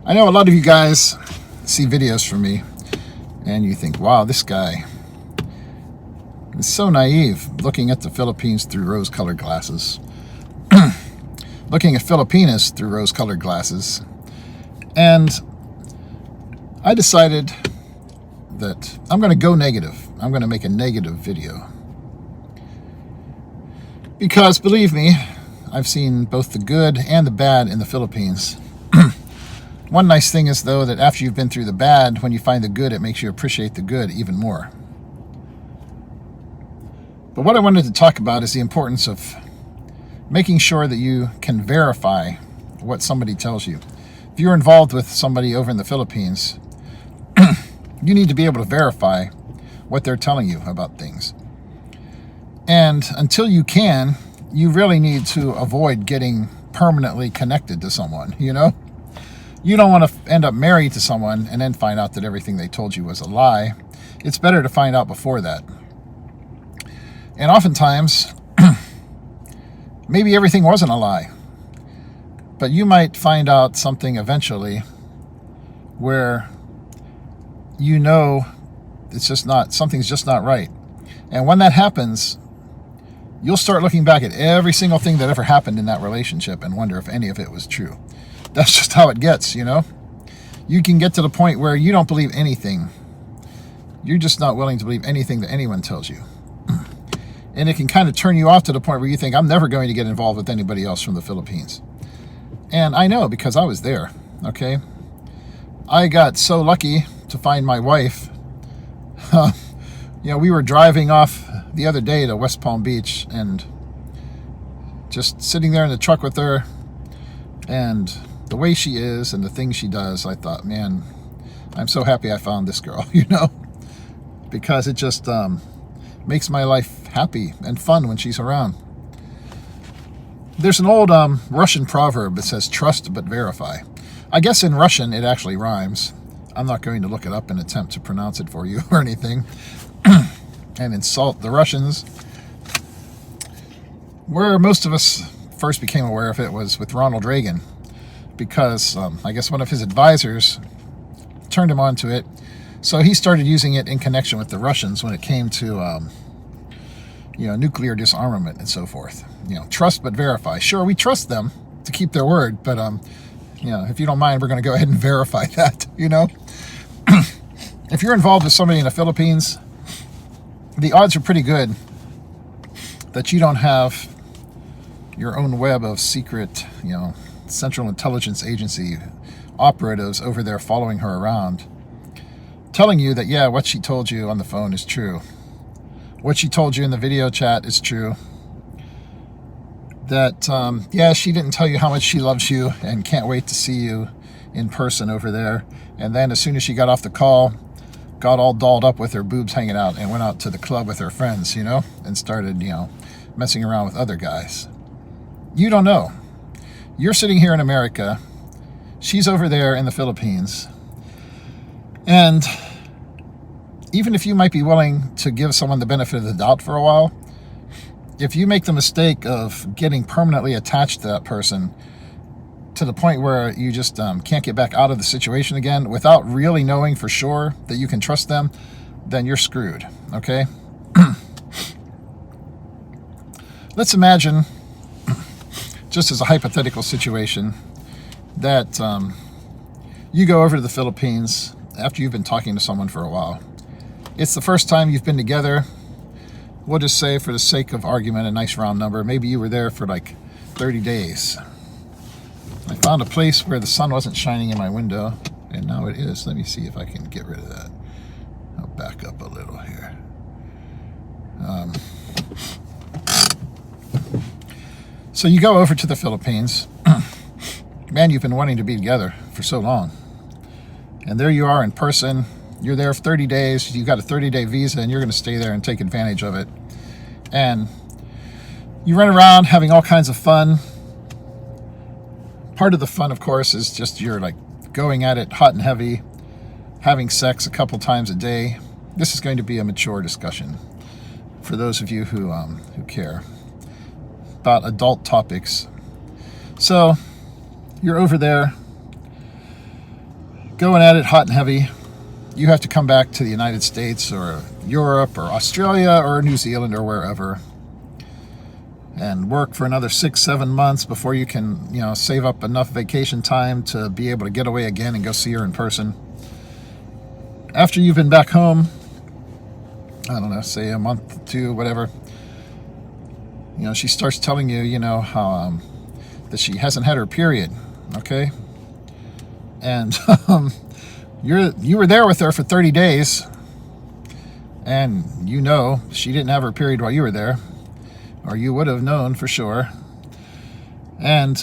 I know a lot of you guys see videos from me and you think, wow, this guy is so naive, looking at the Philippines through rose-colored glasses. Looking at Filipinas through rose-colored glasses. And I decided that I'm going to go negative. I'm going to make a negative video. Because, believe me, I've seen both the good and the bad in the Philippines. One nice thing is, though, that after you've been through the bad, when you find the good, it makes you appreciate the good even more. But what I wanted to talk about is the importance of making sure that you can verify what somebody tells you. If you're involved with somebody over in the Philippines, you need to be able to verify what they're telling you about things. And until you can, you really need to avoid getting permanently connected to someone, you know? You don't want to end up married to someone and then find out that everything they told you was a lie. It's better to find out before that. And oftentimes, maybe everything wasn't a lie. But you might find out something eventually where you know it's just not, something's just not right. And when that happens, you'll start looking back at every single thing that ever happened in that relationship and wonder if any of it was true. That's just how it gets, you know? You can get to the point where you don't believe anything. You're just not willing to believe anything that anyone tells you. And it can kind of turn you off to the point where you think, I'm never going to get involved with anybody else from the Philippines. And I know, because I was there, okay? I got so lucky to find my wife. You know, we were driving off the other day to West Palm Beach and just sitting there in the truck with her, and the way she is and the things she does, I thought, man, I'm so happy I found this girl, you know, because it just makes my life happy and fun when she's around. There's an old Russian proverb that says, trust but verify. I guess in Russian it actually rhymes. I'm not going to look it up and attempt to pronounce it for you or anything and insult the Russians. Where most of us first became aware of it was with Ronald Reagan, because I guess one of his advisors turned him on to it. So he started using it in connection with the Russians when it came to nuclear disarmament and so forth. Trust but verify. Sure, we trust them to keep their word, but if you don't mind, we're going to go ahead and verify that. If you're involved with somebody in the Philippines, the odds are pretty good that you don't have your own web of secret, Central Intelligence Agency operatives over there following her around, telling you that, yeah, what she told you on the phone is true. What she told you in the video chat is true. That, yeah, she didn't tell you how much she loves you and can't wait to see you in person over there. And then as soon as she got off the call, got all dolled up with her boobs hanging out and went out to the club with her friends, and started, messing around with other guys. You don't know. You're sitting here in America. She's over there in the Philippines. And even if you might be willing to give someone the benefit of the doubt for a while, if you make the mistake of getting permanently attached to that person to the point where you just can't get back out of the situation again without really knowing for sure that you can trust them, then you're screwed, okay? Let's imagine, just as a hypothetical situation, that you go over to the Philippines after you've been talking to someone for a while. It's the first time you've been together. We'll just say, for the sake of argument, a nice round number, maybe you were there for like 30 days. I found a place where the sun wasn't shining in my window, and now it is. Let me see if I can get rid of that. I'll back up a little here. So you go over to the Philippines. Man, you've been wanting to be together for so long. And there you are in person. You're there for 30 days. You've got a 30-day visa, and you're going to stay there and take advantage of it. And you run around having all kinds of fun. Part of the fun, of course, is just you're like going at it hot and heavy, having sex a couple times a day. This is going to be a mature discussion for those of you who care about adult topics. So you're over there going at it hot and heavy. You have to come back to the United States or Europe or Australia or New Zealand or wherever and work for another 6-7 months before you can, save up enough vacation time to be able to get away again and go see her in person. After you've been back home, I don't know, say a month, 2, whatever, she starts telling you, how that she hasn't had her period, okay? And you were there with her for 30 days, and she didn't have her period while you were there, or you would have known for sure. And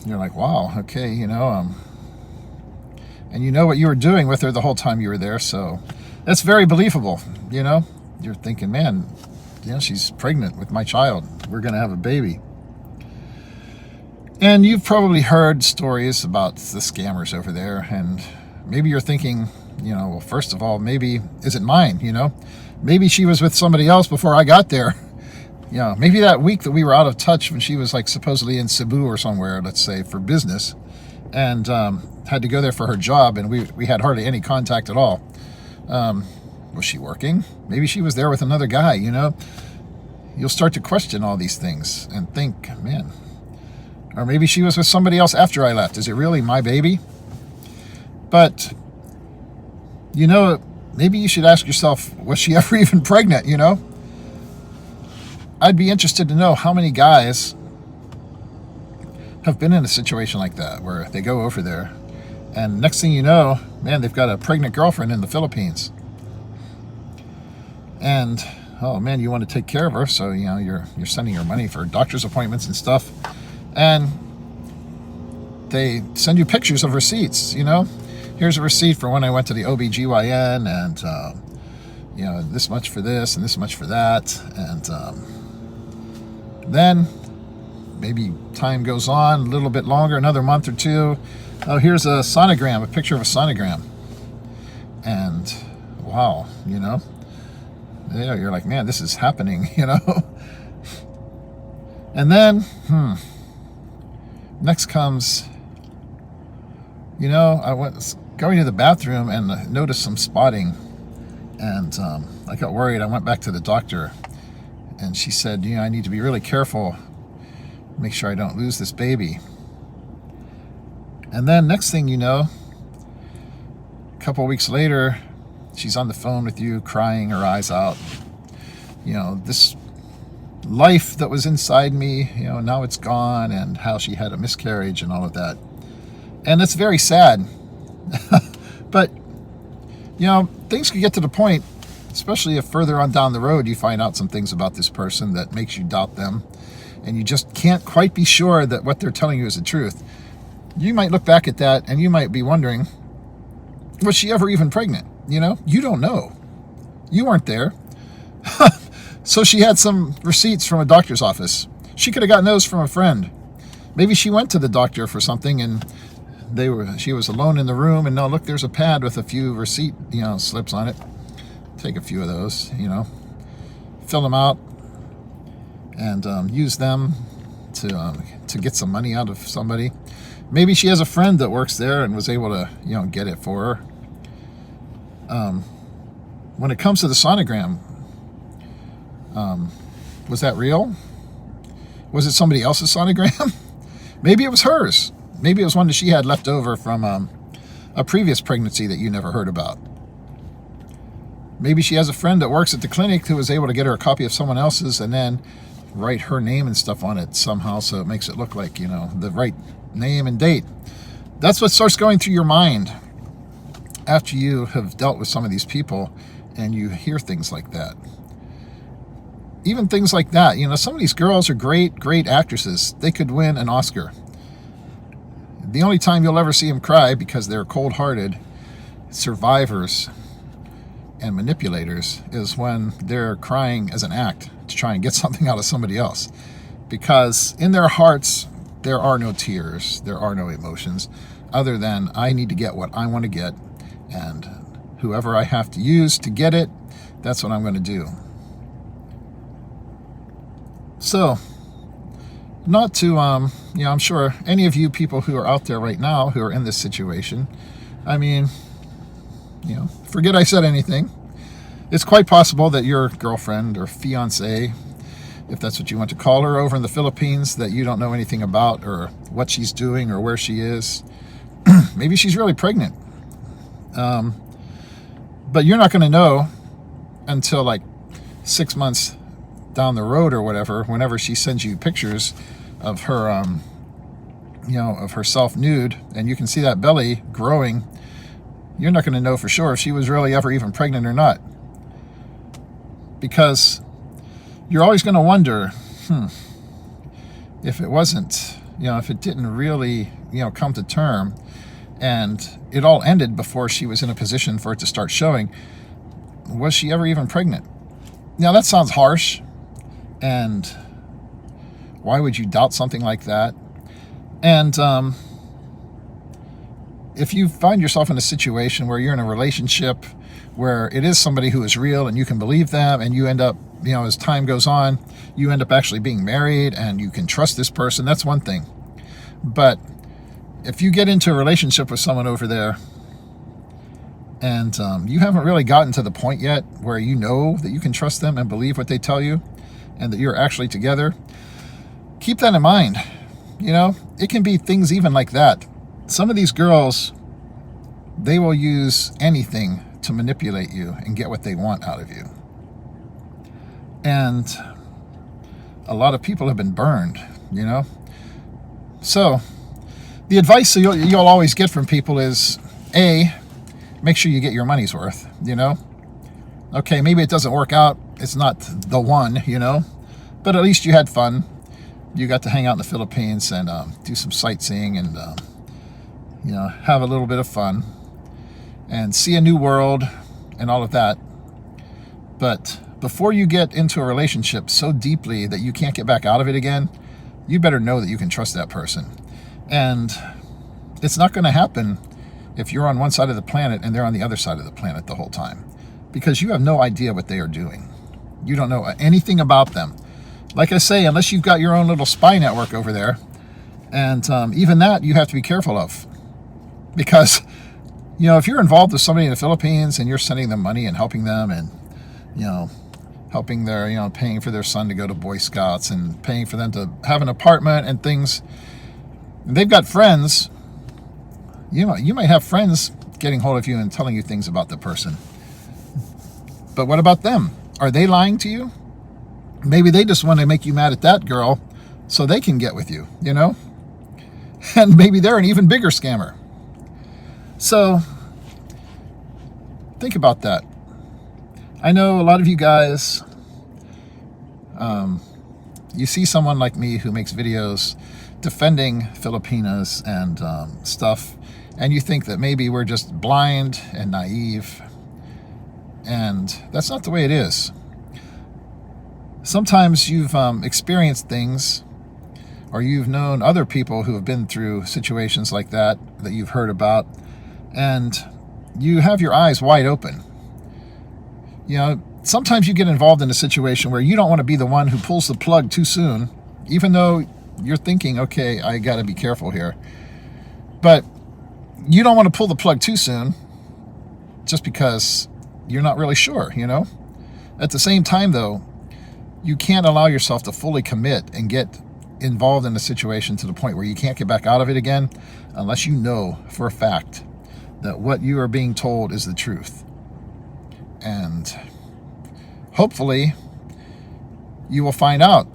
you're like, wow, okay, and you know what you were doing with her the whole time you were there, so that's very believable. You're thinking, man, she's pregnant with my child, we're gonna have a baby. And you've probably heard stories about the scammers over there, and maybe you're thinking, well, first of all, maybe is it mine? Maybe she was with somebody else before I got there. Maybe that week that we were out of touch when she was like supposedly in Cebu or somewhere, let's say, for business, and had to go there for her job, and we had hardly any contact at all. Was she working? Maybe she was there with another guy. You'll start to question all these things and think, man, or maybe she was with somebody else after I left. Is it really my baby? But maybe you should ask yourself, was she ever even pregnant? I'd be interested to know how many guys have been in a situation like that, where they go over there and next thing you know, man, they've got a pregnant girlfriend in the Philippines. And oh man, you want to take care of her, so you're sending her money for doctor's appointments and stuff, and they send you pictures of receipts. Here's a receipt for when I went to the OBGYN, and this much for this and this much for that. And then maybe time goes on a little bit longer, another month or 2. Oh, here's a sonogram, a picture of a sonogram. And wow, you're like, man, this is happening, And then, next comes, I was going to the bathroom and noticed some spotting, and I got worried. I went back to the doctor, and she said, I need to be really careful, make sure I don't lose this baby. And then next thing you know, a couple of weeks later, she's on the phone with you, crying her eyes out. This life that was inside me, now it's gone, and how she had a miscarriage and all of that. And it's very sad. But, things could get to the point, especially if further on down the road you find out some things about this person that makes you doubt them, and you just can't quite be sure that what they're telling you is the truth. You might look back at that and you might be wondering, was she ever even pregnant? You don't know. You weren't there. So she had some receipts from a doctor's office. She could have gotten those from a friend. Maybe she went to the doctor for something, and she was alone in the room, and no, look, there's a pad with a few receipt, slips on it. Take a few of those, fill them out, and use them to get some money out of somebody. Maybe she has a friend that works there and was able to, get it for her. When it comes to the sonogram, was that real? Was it somebody else's sonogram? Maybe it was hers. Maybe it was one that she had left over from a previous pregnancy that you never heard about. Maybe she has a friend that works at the clinic who was able to get her a copy of someone else's and then write her name and stuff on it somehow, so it makes it look like, the right name and date. That's what starts going through your mind after you have dealt with some of these people and you hear things like that. Even things like that, some of these girls are great actresses. They could win an Oscar. The only time you'll ever see them cry, because they're cold-hearted survivors and manipulators, is when they're crying as an act to try and get something out of somebody else. Because in their hearts, there are no tears, there are no emotions, other than I need to get what I want to get, and whoever I have to use to get it, that's what I'm going to do. So, not to, I'm sure any of you people who are out there right now who are in this situation I mean, forget I said anything. It's quite possible that your girlfriend or fiance, if that's what you want to call her, over in the Philippines, that you don't know anything about, or what she's doing, or where she is. Maybe she's really pregnant. But you're not going to know until like 6 months down the road or whatever, whenever she sends you pictures of her, of herself nude, and you can see that belly growing. You're not going to know for sure if she was really ever even pregnant or not. Because you're always going to wonder, if it wasn't, if it didn't really, come to term, and it all ended before she was in a position for it to start showing, was she ever even pregnant? Now, that sounds harsh, and why would you doubt something like that? And if you find yourself in a situation where you're in a relationship where it is somebody who is real and you can believe them, and you end up, as time goes on, you end up actually being married and you can trust this person, that's one thing. But if you get into a relationship with someone over there and you haven't really gotten to the point yet where you know that you can trust them and believe what they tell you and that you're actually together, keep that in mind. It can be things even like that. Some of these girls, they will use anything to manipulate you and get what they want out of you. And a lot of people have been burned, So the advice you'll always get from people is, A, make sure you get your money's worth, Okay, maybe it doesn't work out. It's not the one, but at least you had fun. You got to hang out in the Philippines and do some sightseeing and, have a little bit of fun and see a new world and all of that. But before you get into a relationship so deeply that you can't get back out of it again, you better know that you can trust that person. And it's not going to happen if you're on one side of the planet and they're on the other side of the planet the whole time, because you have no idea what they are doing. You don't know anything about them. Like I say, unless you've got your own little spy network over there, and even that you have to be careful of. Because, if you're involved with somebody in the Philippines and you're sending them money and helping them and, helping their, paying for their son to go to Boy Scouts and paying for them to have an apartment and things, and they've got friends, you might have friends getting hold of you and telling you things about the person. But what about them? Are they lying to you? Maybe they just want to make you mad at that girl so they can get with you, And maybe they're an even bigger scammer. So think about that. I know a lot of you guys, you see someone like me who makes videos defending Filipinas and stuff, and you think that maybe we're just blind and naive. And that's not the way it is. Sometimes you've experienced things, or you've known other people who have been through situations like that you've heard about, and you have your eyes wide open. Sometimes you get involved in a situation where you don't want to be the one who pulls the plug too soon, even though you're thinking, okay, I got to be careful here. But you don't want to pull the plug too soon just because you're not really sure, At the same time, though, you can't allow yourself to fully commit and get involved in a situation to the point where you can't get back out of it again unless you know for a fact that what you are being told is the truth. And hopefully you will find out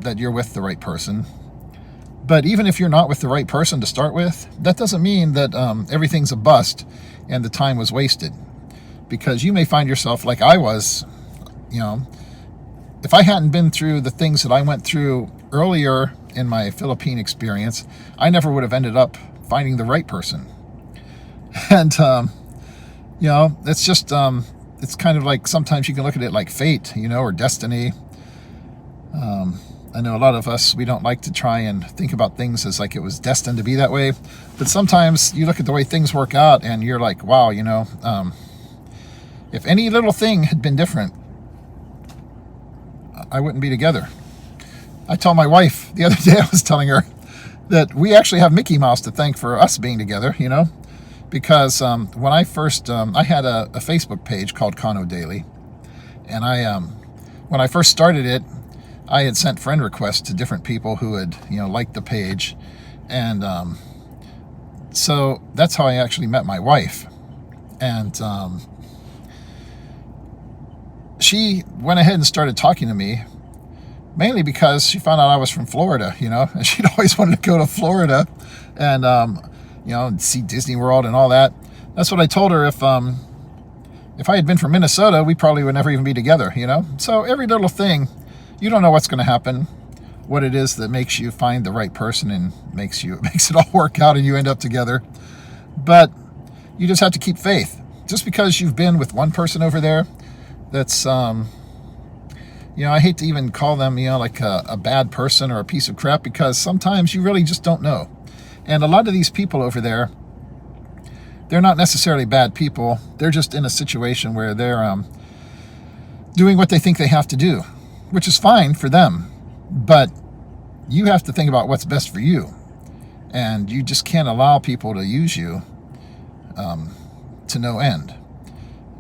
that you're with the right person. But even if you're not with the right person to start with, that doesn't mean that everything's a bust and the time was wasted. Because you may find yourself like I was, if I hadn't been through the things that I went through earlier in my Philippine experience, I never would have ended up finding the right person. And, it's just, it's kind of like sometimes you can look at it like fate, or destiny. I know a lot of us, we don't like to try and think about things as like it was destined to be that way. But sometimes you look at the way things work out and you're like, wow, if any little thing had been different, I wouldn't be together. I told my wife the other day, I was telling her that we actually have Mickey Mouse to thank for us being together, because when I first, I had a Facebook page called Kano Daily, and when I first started it, I had sent friend requests to different people who had, liked the page, and so that's how I actually met my wife, and she went ahead and started talking to me, mainly because she found out I was from Florida, and she'd always wanted to go to Florida and, see Disney World and all that. That's what I told her. If I had been from Minnesota, we probably would never even be together, So every little thing, you don't know what's going to happen, what it is that makes you find the right person and makes it all work out and you end up together. But you just have to keep faith. Just because you've been with one person over there, that's, I hate to even call them, like a bad person or a piece of crap, because sometimes you really just don't know. And a lot of these people over there, they're not necessarily bad people. They're just in a situation where they're doing what they think they have to do, which is fine for them. But you have to think about what's best for you. And you just can't allow people to use you to no end.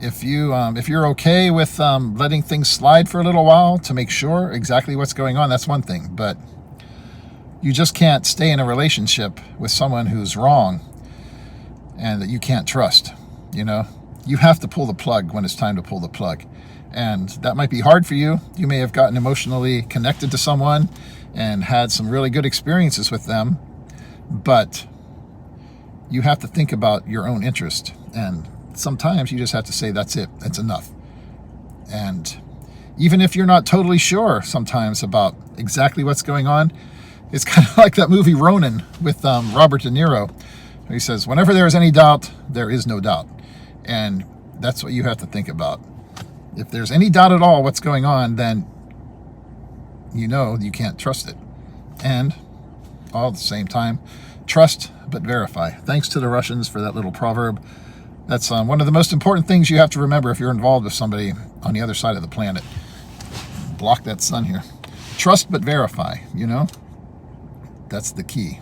If you're okay with letting things slide for a little while to make sure exactly what's going on, that's one thing. But you just can't stay in a relationship with someone who's wrong and that you can't trust. You have to pull the plug when it's time to pull the plug. And that might be hard for you. You may have gotten emotionally connected to someone and had some really good experiences with them, but you have to think about your own interest. And sometimes you just have to say, that's it, that's enough. And even if you're not totally sure sometimes about exactly what's going on, it's kind of like that movie Ronin with Robert De Niro. He says, whenever there is any doubt, there is no doubt. And that's what you have to think about. If there's any doubt at all what's going on, then you can't trust it. And all at the same time, trust but verify. Thanks to the Russians for that little proverb. That's one of the most important things you have to remember if you're involved with somebody on the other side of the planet. Block that sun here. Trust but verify, That's the key.